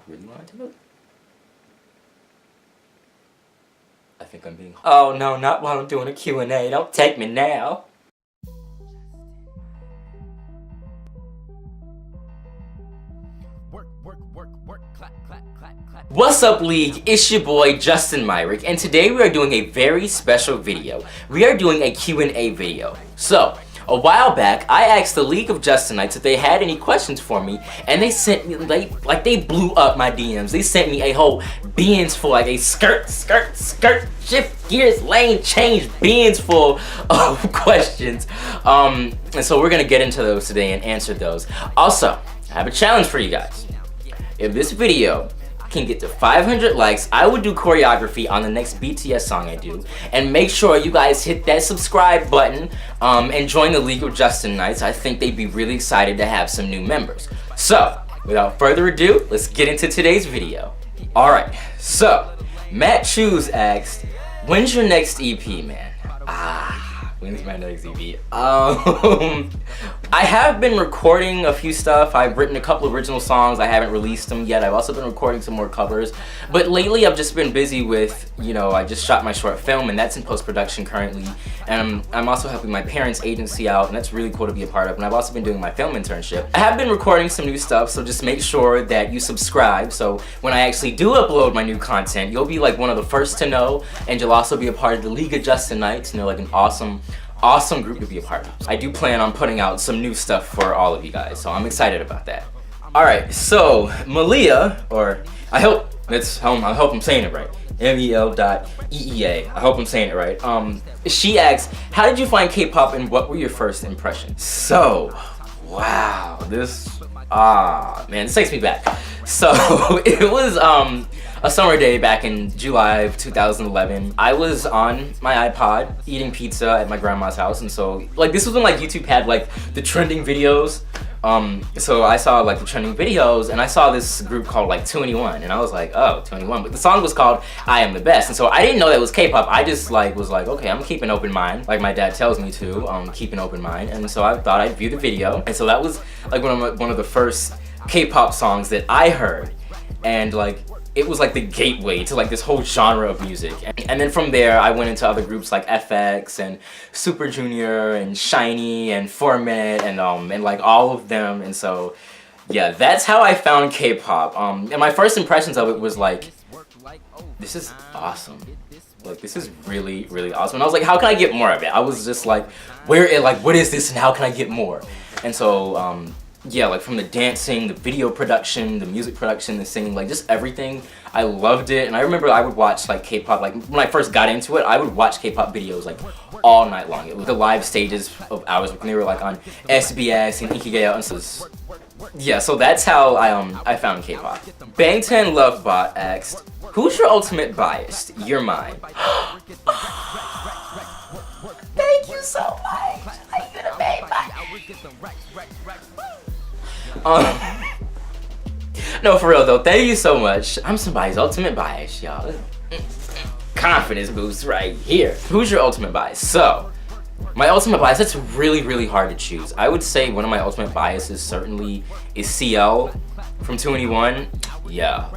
Really wanted to know? I think I'm being... Oh no, not while I'm doing a Q&A. Don't take me now. What's up, League? It's your boy Justin Myrick, and today we are doing a very special video. We are doing a Q&A video. So, a while back, I asked the League of Justinites if they had any questions for me, and they sent me, they blew up my DMs. They sent me a whole beans full, like a skirt, shift gears, lane change, beans full of questions. And so we're gonna get into those today and answer those. Also, I have a challenge for you guys. If this video can get to 500 likes, I will do choreography on the next BTS song I do. And make sure you guys hit that subscribe button and join the League of Justinites. I think they'd be really excited to have some new members. So, without further ado, let's get into today's video. Alright, so, Matt Choose asked, when's your next EP, man? When's my next EP? I have been recording a few stuff. I've written a couple original songs. I haven't released them yet. I've also been recording some more covers. But lately I've just been busy with, I just shot my short film and that's in post-production currently. And I'm also helping my parents' agency out, and that's really cool to be a part of. And I've also been doing my film internship. I have been recording some new stuff, so just make sure that you subscribe. So when I actually do upload my new content, you'll be like one of the first to know, and you'll also be a part of the League of Justinites, like an awesome group to be a part of. I do plan on putting out some new stuff for all of you guys, so I'm excited about that. Alright, so Malia, or I hope I'm saying it right. MEL.EEA. I hope I'm saying it right. She asks, how did you find K-pop and what were your first impressions? So, wow, man, this takes me back. So, it was a summer day back in July of 2011. I was on my iPod eating pizza at my grandma's house, and so this was when YouTube had the trending videos. So I saw the trending videos, and I saw this group called 2NE1, and I was like, oh, 2NE1, but the song was called I Am the Best, and so I didn't know that was K-pop. I just was like, okay, I'm keeping an open mind, like my dad tells me to, keep an open mind, and so I thought I'd view the video, and so that was one of the first K-pop songs that I heard, and it was the gateway to this whole genre of music. And then from there I went into other groups like FX and Super Junior and SHINee and 4Minute and all of them. And so yeah, that's how I found K-pop. And my first impressions of it was this is awesome. This is really, really awesome. And I was like, how can I get more of it? I was just what is this and how can I get more? And so yeah, from the dancing, the video production, the music production, the singing, just everything. I loved it, and I remember I would watch K-pop, when I first got into it, I would watch K-pop videos all night long. It was the live stages of ours when they were on SBS and Ikigaya, and so yeah, so that's how I found K-pop. Bangtan Lovebot asked, who's your ultimate bias? You're mine. Thank you so much. You the main no, for real though, thank you so much. I'm somebody's ultimate bias, y'all. Confidence boost right here. Who's your ultimate bias? So, my ultimate bias, it's really, really hard to choose. I would say one of my ultimate biases certainly is CL from 2NE1. Yeah,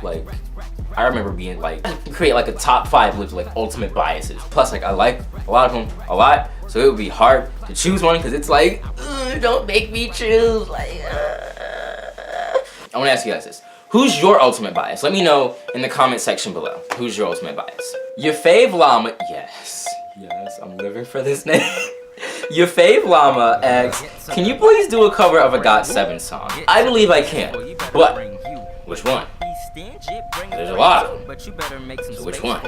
I remember being create a top 5 list of ultimate biases. Plus I like a lot of them a lot, so it would be hard to choose one because it's don't make me choose. I want to ask you guys this. Who's your ultimate bias? Let me know in the comment section below. Who's your ultimate bias? Your fave llama, yes, I'm living for this name. Your fave llama asks, can you please do a cover of a GOT7 song? I believe I can, but which one? There's a lot of them. So which one?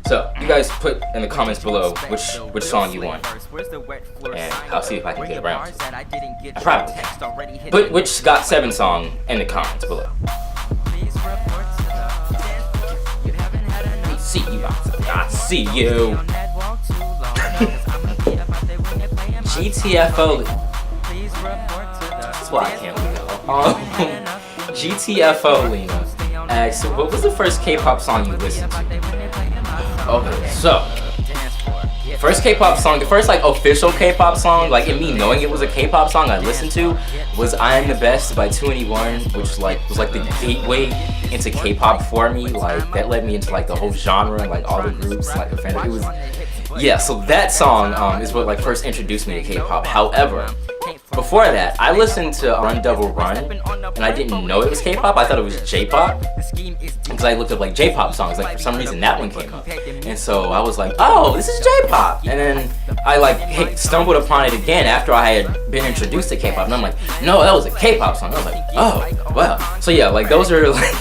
So you guys put in the comments below which song you want, and I'll see if I can get around. I probably can. Put which GOT7 song in the comments below. I see you. GTFO. That's why I can't leave. GTFO Lena asks, what was the first K-pop song you listened to? Okay, so First K-pop song, the first like official K-pop song, like in me knowing it was a K-pop song I listened to, was "I Am the Best" by 2NE1, which was like the gateway into K-pop for me. Like that led me into like the whole genre and like all the groups like offended. It was, yeah. So that song is what like first introduced me to K-pop. However, before that, I listened to Run Double Run, and I didn't know it was K-pop. I thought it was J-pop, because I looked up like J-pop songs. Like for some reason that one came up, and so I was like, oh, this is J-pop. And then I like stumbled upon it again after I had been introduced to K-pop, and I'm like, no, that was a K-pop song. I was like, oh, wow. So yeah, like those are like.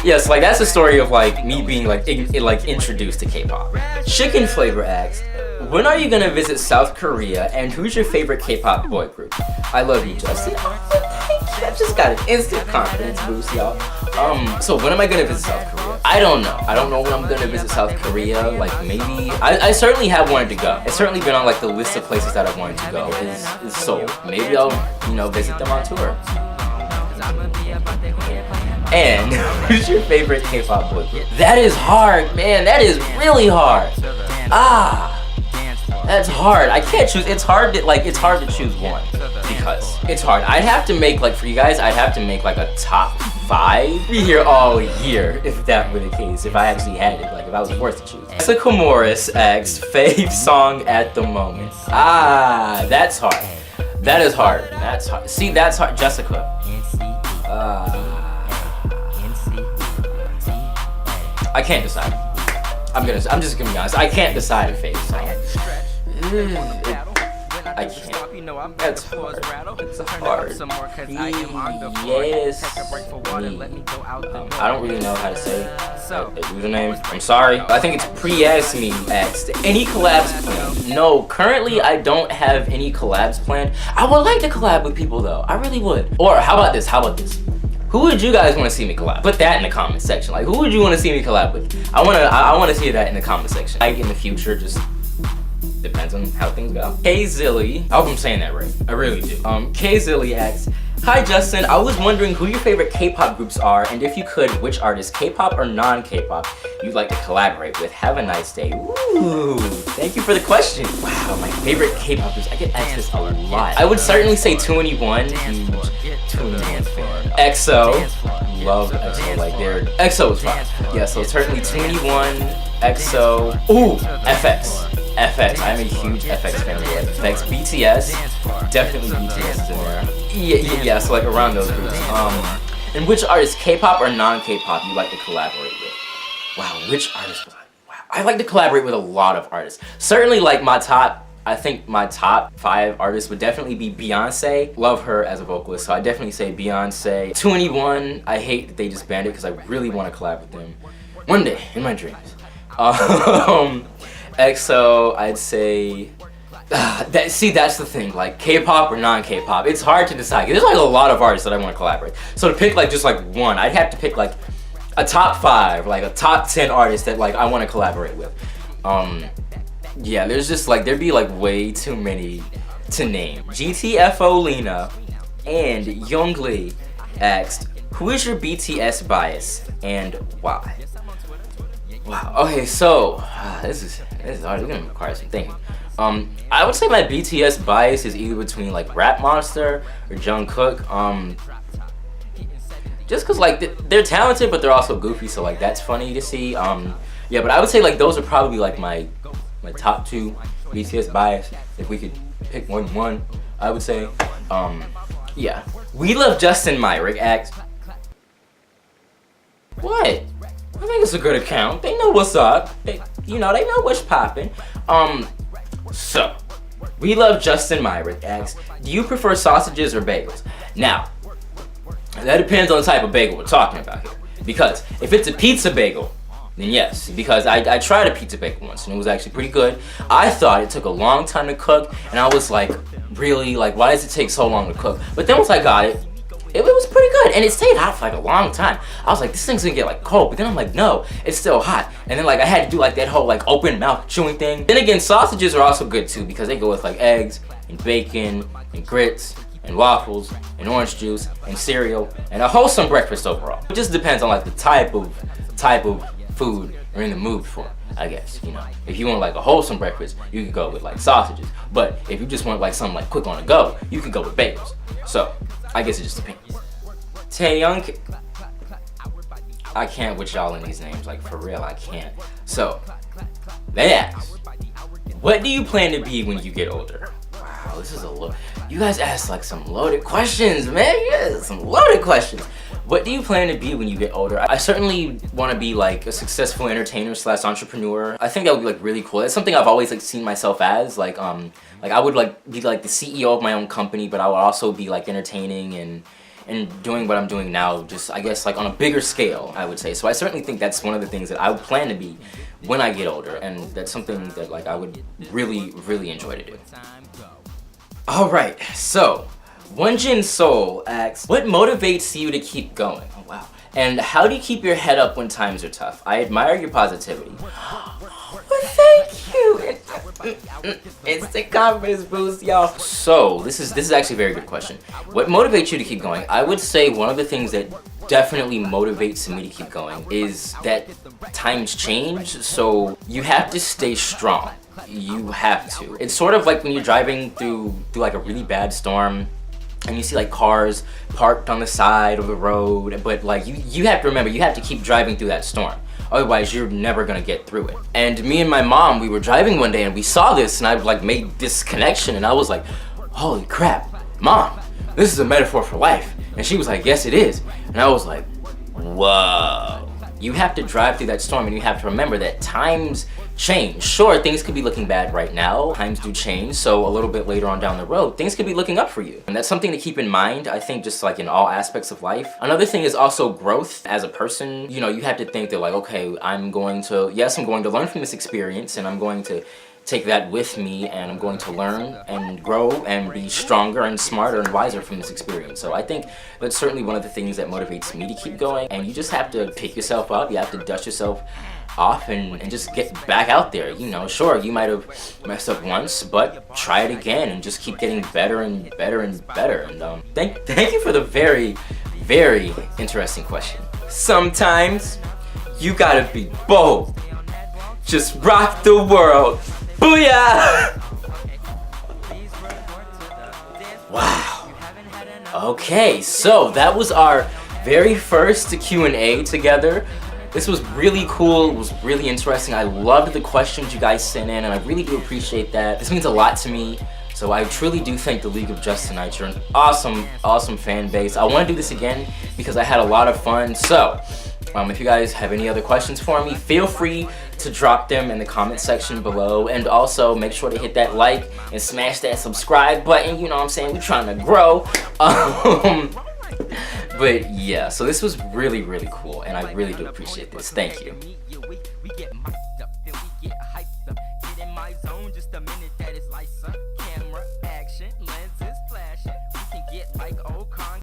Yes, like that's the story of like me being like introduced to K-pop. Chicken Flavor asks, when are you gonna visit South Korea, and who's your favorite K-pop boy group? I love you, Justin. I just got an instant confidence boost, y'all. So when am I gonna visit South Korea? I don't know. I don't know when I'm gonna visit South Korea. Like maybe I certainly have wanted to go. It's certainly been on like the list of places that I've wanted to go. Is Seoul. Maybe I'll visit them on tour. And who's your favorite K-pop boy group? That is hard, man. That is really hard. That's hard. I can't choose. It's hard to choose one because it's hard. I'd have to make like for you guys. I'd have to make like a top 5. Be here all year if that were the case. If I actually had it, like if I was forced to choose. Jessica Morris asks, fave song at the moment. That's hard. That is hard. That's hard. See, that's hard, Jessica. I can't decide. I'm just gonna be honest. I can't decide a fave song. I can't. That's hard. It's hard. Yes. I don't really know how to say the username. I'm sorry. I think it's Pre-Ask Me asked. Any collabs planned? No, currently I don't have any collabs planned. I would like to collab with people though. I really would. Or how about this? Who would you guys want to see me collab? Put that in the comment section. Like, who would you want to see me collab with? I want to see that in the comment section. Like in the future, just depends on how things go. K Zilly, I hope I'm saying that right. I really do. K Zilly asks, hi Justin, I was wondering who your favorite K-pop groups are, and if you could, which artists, K-pop or non-K-pop, you'd like to collaborate with. Have a nice day. Ooh, thank you for the question. Wow, my favorite K-pop groups. I get asked this a lot. I would certainly say 2NE1. Huge 2NE1 fan. EXO. Love EXO. Like their EXO is fine. Yeah, so certainly 2NE1, EXO. Ooh, FX. I'm a huge FX fan. FX, BTS. Definitely BTS is in there. Yeah. So like around those groups. And which artists, K-pop or non-K-pop, you like to collaborate with? Wow, which artists? Wow, I like to collaborate with a lot of artists. Certainly, like I think my top 5 artists would definitely be Beyonce. Love her as a vocalist, so I definitely say Beyonce. 2NE1, I hate that they just banned it because I really want to collab with them one day in my dreams. EXO, I'd say. That's the thing. Like K-pop or non-K-pop, it's hard to decide. There's like a lot of artists that I want to collaborate. So to pick like just like one, I'd have to pick like a top 5, like a top 10 artists that like I want to collaborate with. Yeah, there's just like there'd be like way too many to name. GTFO Lena and Younglee asked, who is your BTS bias and why? Wow. Okay, so this is hard. It's gonna require some thinking. I would say my BTS bias is either between like Rap Monster or Jungkook. Just cause like they're talented, but they're also goofy, so like that's funny to see. Yeah, but I would say like those are probably like my top 2 BTS bias. If we could pick one, I would say. Yeah. We Love Justin Myrick asks, what? I think it's a good account. They know what's up. They know what's popping. So, We Love Justin Myrick asks, do you prefer sausages or bagels? Now, that depends on the type of bagel we're talking about here. Because if it's a pizza bagel, then yes. Because I tried a pizza bagel once and it was actually pretty good. I thought it took a long time to cook, and I was like, really? Like, why does it take so long to cook? But then once I got it, it was pretty good, and it stayed hot for like a long time. I was like, this thing's gonna get like cold, but then I'm like, no, it's still hot. And then like I had to do like that whole like open mouth chewing thing. Then again, sausages are also good too because they go with like eggs and bacon and grits and waffles and orange juice and cereal and a wholesome breakfast overall. It just depends on like the type of food you're in the mood for, I guess, you know. If you want like a wholesome breakfast, you could go with like sausages. But if you just want like something like quick on the go, you could go with bagels. So, I guess it just depends. Taeyong, I can't with y'all in these names, like for real, I can't. So, they ask, what do you plan to be when you get older? Wow, this is you guys asked like some loaded questions, man. Yeah, some loaded questions. What do you plan to be when you get older? I certainly want to be like a successful entertainer / entrepreneur. I think that would be like really cool. It's something I've always like seen myself as. Like I would like be like the CEO of my own company, but I would also be like entertaining and doing what I'm doing now, just I guess like on a bigger scale, I would say. So I certainly think that's one of the things that I would plan to be when I get older, and that's something that like I would really, really enjoy to do. Alright, so Wonjin Soul asks, what motivates you to keep going? Oh wow. And how do you keep your head up when times are tough? I admire your positivity. Well, thank you. Instant confidence boost, y'all. So this is actually a very good question. What motivates you to keep going? I would say one of the things that definitely motivates me to keep going is that times change, so you have to stay strong. You have to. It's sort of like when you're driving through like a really bad storm and you see like cars parked on the side of the road, but like you have to remember, you have to keep driving through that storm. Otherwise, you're never gonna get through it. And me and my mom, we were driving one day and we saw this, and I like made this connection, and I was like, holy crap, Mom, this is a metaphor for life. And she was like, yes, it is. And I was like, whoa. You have to drive through that storm, and you have to remember that times change. Sure, things could be looking bad right now. Times do change, so a little bit later on down the road, things could be looking up for you. And that's something to keep in mind, I think, just like in all aspects of life. Another thing is also growth as a person. You know, you have to think that like, okay, I'm going to learn from this experience, and I'm going to take that with me, and I'm going to learn and grow and be stronger and smarter and wiser from this experience. So I think that's certainly one of the things that motivates me to keep going. And you just have to pick yourself up, you have to dust yourself off and just get back out there. You know, sure, you might have messed up once, but try it again and just keep getting better and better and better. And thank you for the very, very interesting question. Sometimes you gotta be bold. Just rock the world. Booyah! Wow. Okay, so that was our very first Q&A together. This was really cool, it was really interesting. I loved the questions you guys sent in, and I really do appreciate that. This means a lot to me, so I truly do thank the League of Justinites. You're an awesome, awesome fan base. I want to do this again because I had a lot of fun. So, if you guys have any other questions for me, feel free to drop them in the comment section below, and also make sure to hit that like and smash that subscribe button. You know what I'm saying? We're trying to grow. But yeah, so this was really, really cool, and I really do appreciate this. Thank you.